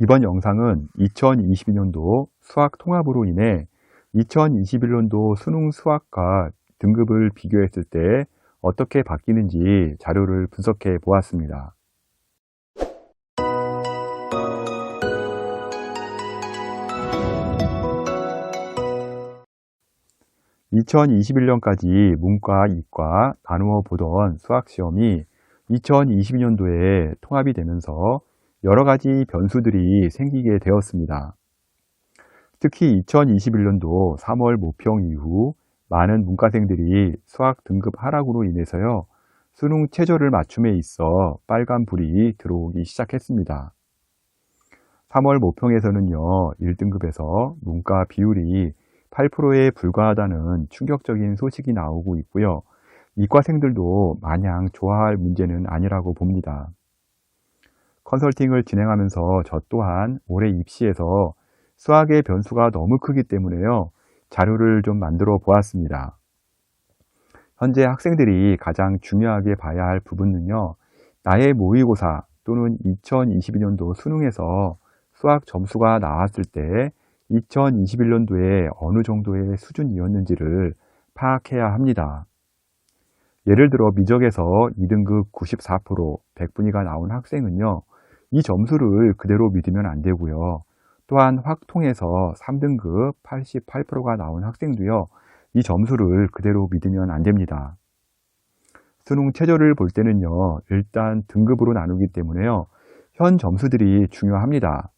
이번 영상은 2022년도 수학 통합으로 인해 2021년도 수능 수학과 등급을 비교했을 때 어떻게 바뀌는지 자료를 분석해 보았습니다. 2021년까지 문과, 이과 나누어 보던 수학시험이 2022년도에 통합이 되면서 여러 가지 변수들이 생기게 되었습니다. 특히 2021년도 3월 모평 이후 많은 문과생들이 수학 등급 하락으로 인해서요, 수능 최저를 맞춤에 있어 빨간불이 들어오기 시작했습니다. 3월 모평에서는요, 1등급에서 문과 비율이 8%에 불과하다는 충격적인 소식이 나오고 있고요. 이과생들도 마냥 좋아할 문제는 아니라고 봅니다. 컨설팅을 진행하면서 저 또한 올해 입시에서 수학의 변수가 너무 크기 때문에요, 자료를 좀 만들어 보았습니다. 현재 학생들이 가장 중요하게 봐야 할 부분은요, 나의 모의고사 또는 2022년도 수능에서 수학 점수가 나왔을 때 2021년도에 어느 정도의 수준이었는지를 파악해야 합니다. 예를 들어 미적에서 2등급 94%, 100분위가 나온 학생은요, 이 점수를 그대로 믿으면 안 되고요. 또한 확통에서 3등급 88%가 나온 학생도요, 이 점수를 그대로 믿으면 안 됩니다. 수능 최저를 볼 때는요, 일단 등급으로 나누기 때문에요, 현 점수들이 중요합니다.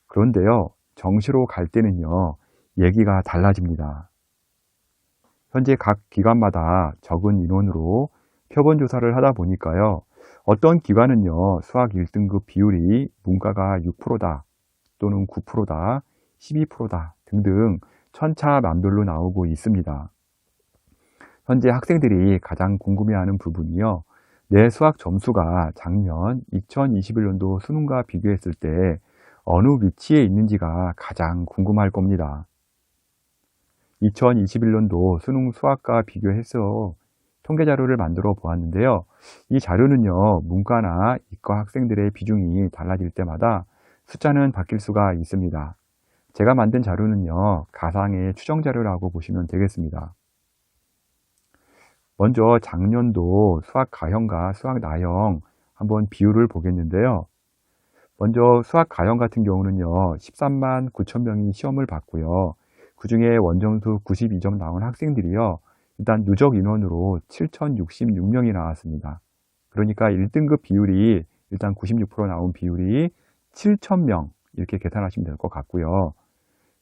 그런데요, 정시로 갈 때는요, 얘기가 달라집니다. 현재 각 기관마다 적은 인원으로 표본 조사를 하다 보니까요, 어떤 기관은요, 수학 1등급 비율이 문과가 6%다, 또는 9%다, 12%다 등등 천차만별로 나오고 있습니다. 현재 학생들이 가장 궁금해하는 부분이요, 내 수학 점수가 작년 2021년도 수능과 비교했을 때 어느 위치에 있는지가 가장 궁금할 겁니다. 2021년도 수능 수학과 비교해서 통계 자료를 만들어 보았는데요. 이 자료는요, 문과나 이과 학생들의 비중이 달라질 때마다 숫자는 바뀔 수가 있습니다. 제가 만든 자료는요, 가상의 추정 자료라고 보시면 되겠습니다. 먼저 작년도 수학 가형과 수학 나형 한번 비율을 보겠는데요. 먼저 수학 가형 같은 경우는요, 13만 9천 명이 시험을 봤고요. 그 중에 원점수 92점 나온 학생들이요, 일단 누적 인원으로 7,066명이 나왔습니다. 그러니까 1등급 비율이 일단 96% 나온 비율이 7,000명 이렇게 계산하시면 될 것 같고요.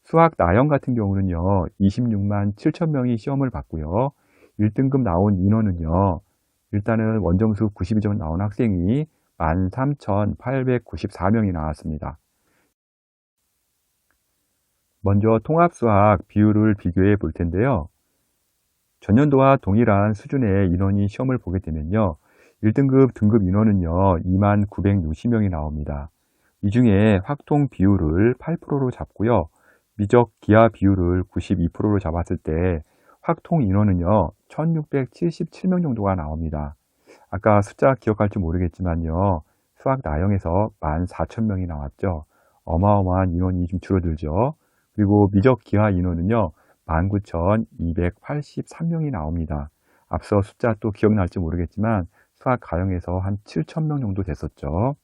수학 나형 같은 경우는요, 26만 7천 명이 시험을 봤고요. 1등급 나온 인원은요, 일단은 원점수 92점 나온 학생이 13,894명이 나왔습니다. 먼저 통합수학 비율을 비교해 볼 텐데요. 전년도와 동일한 수준의 인원이 시험을 보게 되면요, 1등급 등급 인원은요, 2만 960명이 나옵니다. 이 중에 확통 비율을 8%로 잡고요, 미적 기하 비율을 92%로 잡았을 때 확통 인원은요, 1677명 정도가 나옵니다. 아까 숫자 기억할지 모르겠지만요, 수학 나형에서 14,000명이 나왔죠. 어마어마한 인원이 좀 줄어들죠. 그리고 미적 기하 인원은요, 19,283명이 나옵니다. 앞서 숫자 또 기억날지 모르겠지만 수학 가형에서 한 7,000명 정도 됐었죠.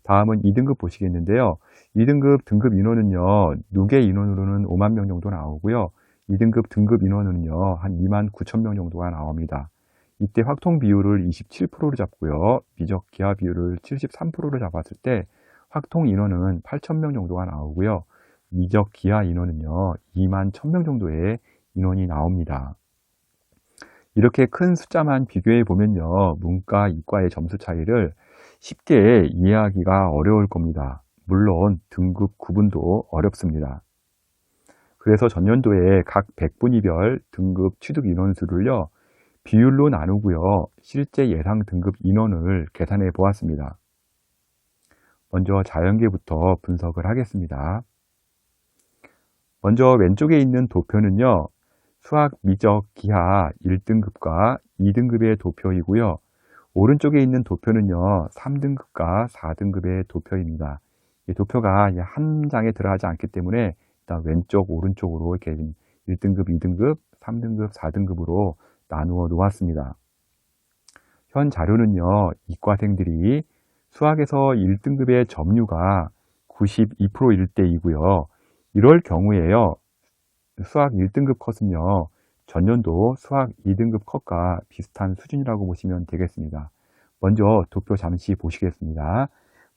다음은 2등급 보시겠는데요. 2등급 등급 인원은요, 누계 인원으로는 5만 명 정도 나오고요. 2등급 등급 인원은요, 한 2만 9천 명 정도가 나옵니다. 이때 확통 비율을 27%로 잡고요. 미적 기하 비율을 73%로 잡았을 때 확통 인원은 8,000명 정도가 나오고요. 미적 기하 인원은요, 2만 1,000명 정도의 인원이 나옵니다. 이렇게 큰 숫자만 비교해 보면요, 문과, 이과의 점수 차이를 쉽게 이해하기가 어려울 겁니다. 물론 등급 구분도 어렵습니다. 그래서 전년도에 각 100분위별 등급 취득 인원수를요, 비율로 나누고요, 실제 예상 등급 인원을 계산해 보았습니다. 먼저 자연계부터 분석을 하겠습니다. 먼저 왼쪽에 있는 도표는요, 수학 미적 기하 1등급과 2등급의 도표이고요. 오른쪽에 있는 도표는요, 3등급과 4등급의 도표입니다. 이 도표가 한 장에 들어가지 않기 때문에 일단 왼쪽, 오른쪽으로 이렇게 1등급, 2등급, 3등급, 4등급으로 나누어 놓았습니다. 현 자료는요, 이과생들이 수학에서 1등급의 점유가 92%일 때이고요. 이럴 경우에요, 수학 1등급 컷은요, 전년도 수학 2등급 컷과 비슷한 수준이라고 보시면 되겠습니다. 먼저 도표 잠시 보시겠습니다.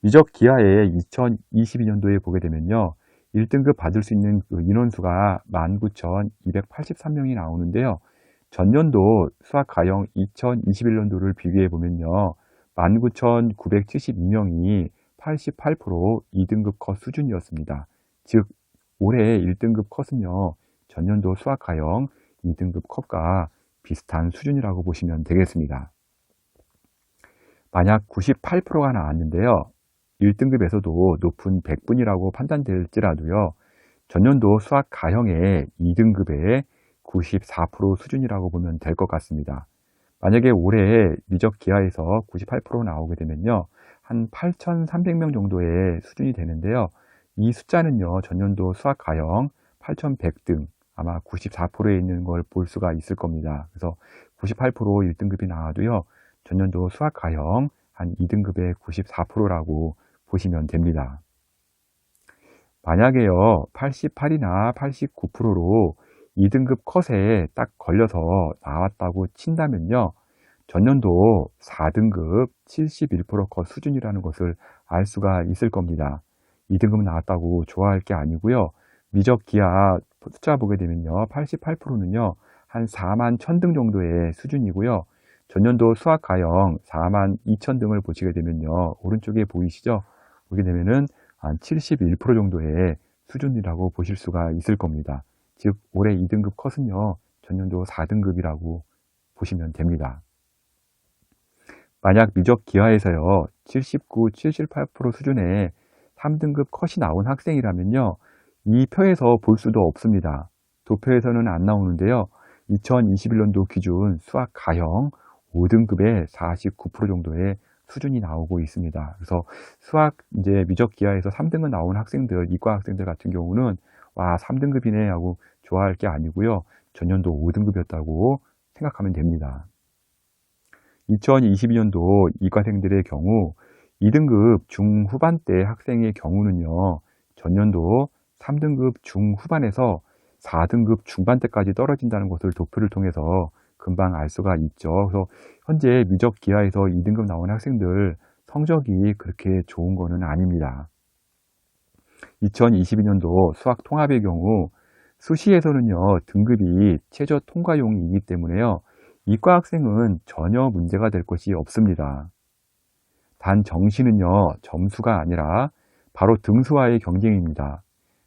미적 기하에 2022년도에 보게 되면요, 1등급 받을 수 있는 그 인원수가 19,283명이 나오는데요. 전년도 수학 가형 2021년도를 비교해 보면요, 19,972명이 88% 2등급 컷 수준이었습니다. 즉, 올해 1등급 컷은요, 전년도 수학 가형 2등급 컷과 비슷한 수준이라고 보시면 되겠습니다. 만약 98%가 나왔는데요, 1등급에서도 높은 100분이라고 판단될지라도요, 전년도 수학 가형의 2등급의 94% 수준이라고 보면 될 것 같습니다. 만약에 올해 미적 기하에서 98% 나오게 되면요, 한 8,300명 정도의 수준이 되는데요, 이 숫자는요, 전년도 수학 가형 8,100등, 아마 94%에 있는 걸 볼 수가 있을 겁니다. 그래서 98% 1등급이 나와도요, 전년도 수학 가형 한 2등급의 94%라고 보시면 됩니다. 만약에요, 88이나 89%로 2등급 컷에 딱 걸려서 나왔다고 친다면요, 전년도 4등급 71% 컷 수준이라는 것을 알 수가 있을 겁니다. 2등급 나왔다고 좋아할 게 아니고요. 미적 기하 숫자 보게 되면요, 88%는요, 한 4만 1000등 정도의 수준이고요. 전년도 수학 가형 4만 2000등을 보시게 되면요, 오른쪽에 보이시죠? 보게 되면은 한 71% 정도의 수준이라고 보실 수가 있을 겁니다. 즉, 올해 2등급 컷은요, 전년도 4등급이라고 보시면 됩니다. 만약 미적 기하에서요, 79, 78% 수준의 3등급 컷이 나온 학생이라면요, 이 표에서 볼 수도 없습니다. 도표에서는 안 나오는데요, 2021년도 기준 수학 가형 5등급의 49% 정도의 수준이 나오고 있습니다. 그래서 수학 이제 미적 기하에서 3등급 나온 학생들, 이과 학생들 같은 경우는 와, 3등급이네 하고 좋아할 게 아니고요, 전년도 5등급이었다고 생각하면 됩니다. 2022년도 이과생들의 경우 2등급 중후반대 학생의 경우는요, 전년도 3등급 중후반에서 4등급 중반대까지 떨어진다는 것을 도표를 통해서 금방 알 수가 있죠. 그래서 현재 미적 기하에서 2등급 나온 학생들 성적이 그렇게 좋은 거는 아닙니다. 2022년도 수학 통합의 경우 수시에서는요, 등급이 최저 통과용이기 때문에요, 이과 학생은 전혀 문제가 될 것이 없습니다. 단 정시는요, 점수가 아니라 바로 등수와의 경쟁입니다.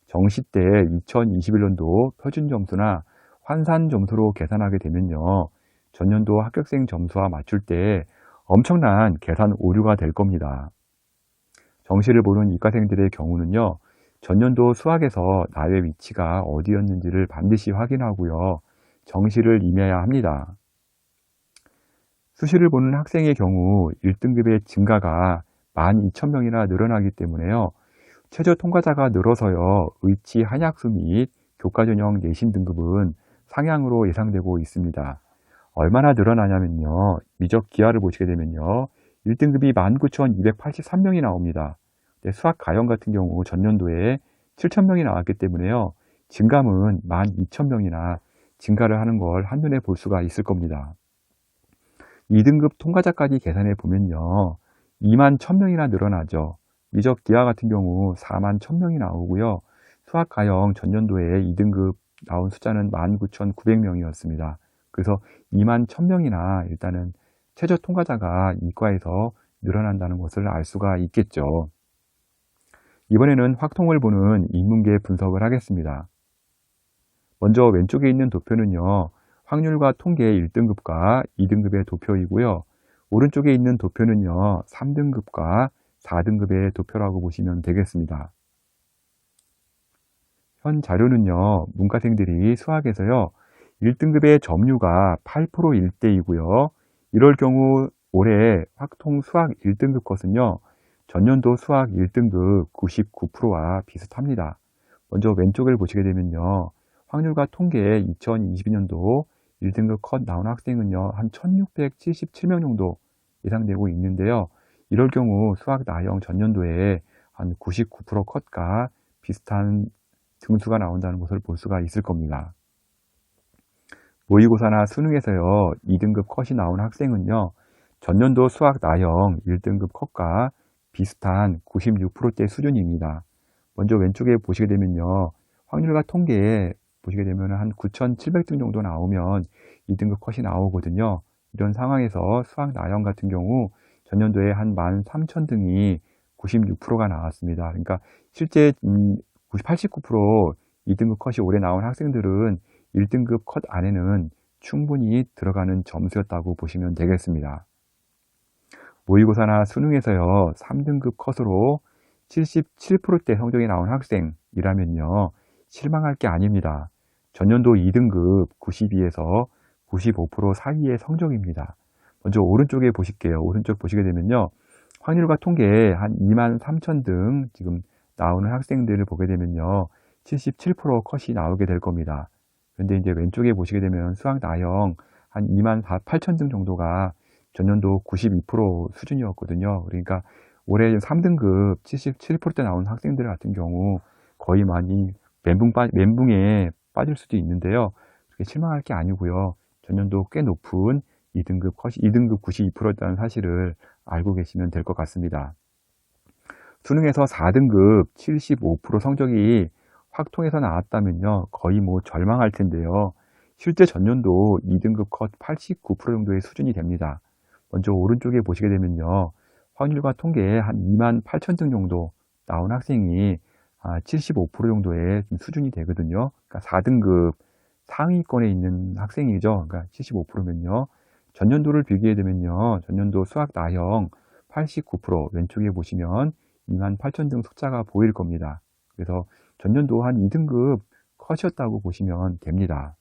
정시 때 2021년도 표준 점수나 환산 점수로 계산하게 되면요, 전년도 합격생 점수와 맞출 때 엄청난 계산 오류가 될 겁니다. 정시를 보는 이과생들의 경우는요, 전년도 수학에서 나의 위치가 어디였는지를 반드시 확인하고요, 정시를 임해야 합니다. 수시를 보는 학생의 경우 1등급의 증가가 12,000명이나 늘어나기 때문에요, 최저 통과자가 늘어서요, 의치 한약수 및 교과전형 내신 등급은 상향으로 예상되고 있습니다. 얼마나 늘어나냐면요, 미적 기하를 보시게 되면요, 1등급이 19,283명이 나옵니다. 수학 가형 같은 경우 전년도에 7,000명이 나왔기 때문에요, 증감은 12,000명이나 증가를 하는 걸 한눈에 볼 수가 있을 겁니다. 2등급 통과자까지 계산해 보면요, 2만 1000명이나 늘어나죠. 미적 기하 같은 경우 4만 1000명이 나오고요, 수학 가형 전년도에 2등급 나온 숫자는 19,900명이었습니다. 그래서 2만 1000명이나 일단은 최저 통과자가 이과에서 늘어난다는 것을 알 수가 있겠죠. 이번에는 확통을 보는 인문계 분석을 하겠습니다. 먼저 왼쪽에 있는 도표는요, 확률과 통계 1등급과 2등급의 도표이고요, 오른쪽에 있는 도표는요, 3등급과 4등급의 도표라고 보시면 되겠습니다. 현 자료는요, 문과생들이 수학에서요, 1등급의 점유가 8%일 때이고요, 이럴 경우 올해 확통 수학 1등급 컷은요, 전년도 수학 1등급 99%와 비슷합니다. 먼저 왼쪽을 보시게 되면요. 확률과 통계에 2022년도 1등급 컷 나온 학생은요, 한 1677명 정도 예상되고 있는데요. 이럴 경우 수학 나형 전년도에 한 99% 컷과 비슷한 등수가 나온다는 것을 볼 수가 있을 겁니다. 모의고사나 수능에서요, 2등급 컷이 나온 학생은요, 전년도 수학 나형 1등급 컷과 비슷한 96%대 수준입니다. 먼저 왼쪽에 보시게 되면요, 확률과 통계에 보시게 되면 한 9,700등 정도 나오면 2등급 컷이 나오거든요. 이런 상황에서 수학 나형 같은 경우 전년도에 한 13,000등이 96%가 나왔습니다. 그러니까 실제 89% 2등급 컷이 올해 나온 학생들은 1등급 컷 안에는 충분히 들어가는 점수였다고 보시면 되겠습니다. 모의고사나 수능에서요, 3등급 컷으로 77%대 성적이 나온 학생이라면요, 실망할 게 아닙니다. 전년도 2등급 92에서 95% 사이의 성적입니다. 먼저 오른쪽에 보실게요. 오른쪽 보시게 되면요, 확률과 통계에 한 23,000등 지금 나오는 학생들을 보게 되면요, 77% 컷이 나오게 될 겁니다. 그런데 이제 왼쪽에 보시게 되면 수학 나형 한 28,000등 정도가 전년도 92% 수준이었거든요. 그러니까 올해 3등급 77%대 나온 학생들 같은 경우 거의 많이 멘붕에 빠질 수도 있는데요. 그렇게 실망할 게 아니고요. 전년도 꽤 높은 2등급 92%였다는 사실을 알고 계시면 될 것 같습니다. 수능에서 4등급 75% 성적이 확통해서 나왔다면요, 거의 뭐 절망할 텐데요. 실제 전년도 2등급 컷 89% 정도의 수준이 됩니다. 먼저 오른쪽에 보시게 되면요, 확률과 통계에 한 28,000등 정도 나온 학생이 75% 정도의 수준이 되거든요. 그러니까 4등급 상위권에 있는 학생이죠. 그러니까 75%면요. 전년도를 비교해 되면요, 전년도 수학 나형 89%, 왼쪽에 보시면 28,000등 숫자가 보일 겁니다. 그래서 전년도 한 2등급 컷이었다고 보시면 됩니다.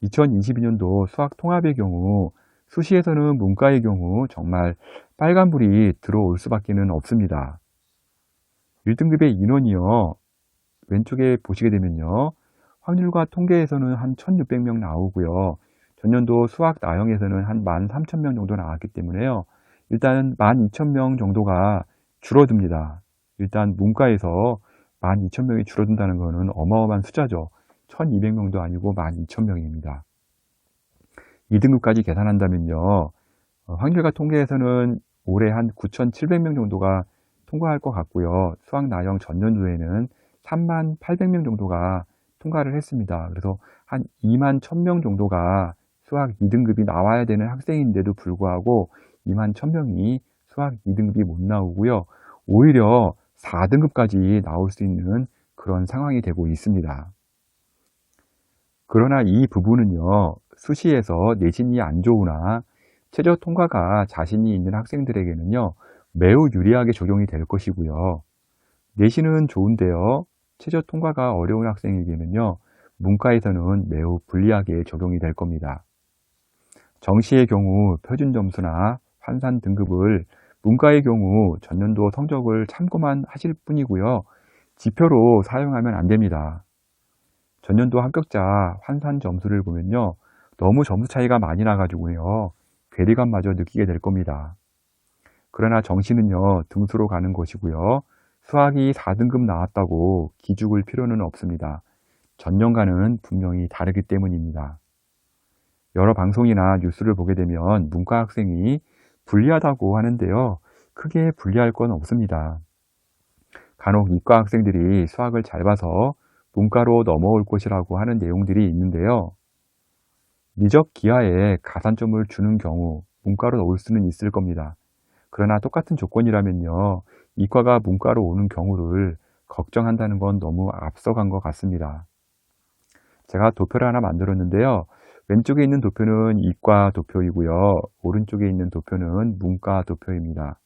2022년도 수학 통합의 경우 수시에서는 문과의 경우 정말 빨간불이 들어올 수밖에 없습니다. 1등급의 인원이요, 왼쪽에 보시게 되면요, 확률과 통계에서는 한 1600명 나오고요, 전년도 수학 나형에서는 한 13,000명 정도 나왔기 때문에요, 일단 12,000명 정도가 줄어듭니다. 일단 문과에서 12,000명이 줄어든다는 것은 어마어마한 숫자죠. 1,200명도 아니고 12,000명입니다. 2등급까지 계산한다면요, 확률과 통계에서는 올해 한 9,700명 정도가 통과할 것 같고요. 수학 나형 전년도에는 38,000명 정도가 통과를 했습니다. 그래서 한 21,000명 정도가 수학 2등급이 나와야 되는 학생인데도 불구하고 21,000명이 수학 2등급이 못 나오고요. 오히려 4등급까지 나올 수 있는 그런 상황이 되고 있습니다. 그러나 이 부분은요, 수시에서 내신이 안 좋으나 최저 통과가 자신이 있는 학생들에게는요, 매우 유리하게 적용이 될 것이고요. 내신은 좋은데요, 최저 통과가 어려운 학생에게는요, 문과에서는 매우 불리하게 적용이 될 겁니다. 정시의 경우 표준 점수나 환산 등급을 문과의 경우 전년도 성적을 참고만 하실 뿐이고요, 지표로 사용하면 안 됩니다. 전년도 합격자 환산 점수를 보면요, 너무 점수 차이가 많이 나가지고요, 괴리감마저 느끼게 될 겁니다. 그러나 정시는요, 등수로 가는 것이고요, 수학이 4등급 나왔다고 기죽을 필요는 없습니다. 전년과는 분명히 다르기 때문입니다. 여러 방송이나 뉴스를 보게 되면 문과 학생이 불리하다고 하는데요, 크게 불리할 건 없습니다. 간혹 이과 학생들이 수학을 잘 봐서 문과로 넘어올 것이라고 하는 내용들이 있는데요, 미적 기하에 가산점을 주는 경우 문과로 올 수는 있을 겁니다. 그러나 똑같은 조건이라면요, 이과가 문과로 오는 경우를 걱정한다는 건 너무 앞서간 것 같습니다. 제가 도표를 하나 만들었는데요, 왼쪽에 있는 도표는 이과 도표이고요, 오른쪽에 있는 도표는 문과 도표입니다.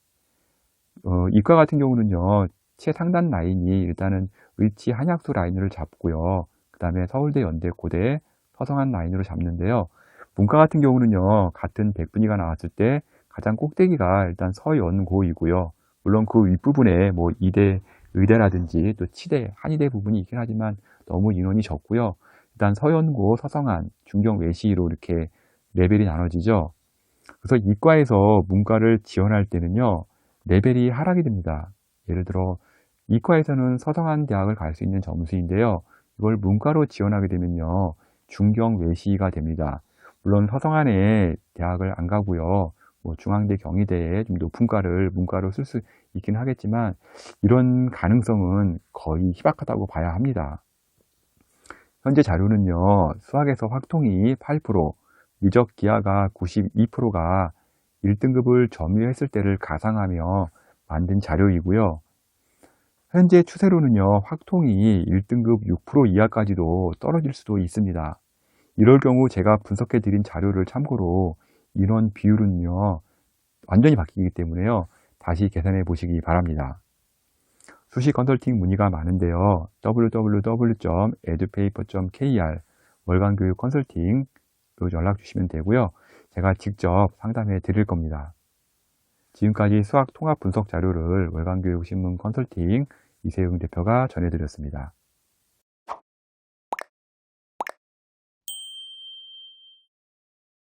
이과 같은 경우는요, 최상단 라인이 일단은 의치 한약수 라인을 잡고요, 그 다음에 서울대, 연대, 고대, 서성한 라인으로 잡는데요, 문과 같은 경우는요, 같은 100분위가 나왔을 때 가장 꼭대기가 일단 서연고이고요. 물론 그 윗부분에 뭐 이대, 의대라든지 또 치대, 한의대 부분이 있긴 하지만 너무 인원이 적고요. 일단 서연고, 서성한, 중경, 외시로 이렇게 레벨이 나눠지죠. 그래서 이과에서 문과를 지원할 때는요, 레벨이 하락이 됩니다. 예를 들어 이과에서는 서성한 대학을 갈 수 있는 점수인데요. 이걸 문과로 지원하게 되면요, 중경, 외시가 됩니다. 물론 서성한에 대학을 안 가고요, 뭐 중앙대, 경희대에 좀 높은 과를 문과로 쓸 수 있긴 하겠지만 이런 가능성은 거의 희박하다고 봐야 합니다. 현재 자료는요, 수학에서 확통이 8%, 미적 기하가 92%가 1등급을 점유했을 때를 가상하며 만든 자료이고요. 현재 추세로는요, 확통이 1등급 6% 이하까지도 떨어질 수도 있습니다. 이럴 경우 제가 분석해 드린 자료를 참고로 인원 비율은요, 완전히 바뀌기 때문에요, 다시 계산해 보시기 바랍니다. 수시 컨설팅 문의가 많은데요, www.edupaper.kr 월간교육 컨설팅로 연락 주시면 되고요, 제가 직접 상담해 드릴 겁니다. 지금까지 수학 통합 분석 자료를 월간교육신문 컨설팅 이세용 대표가 전해드렸습니다.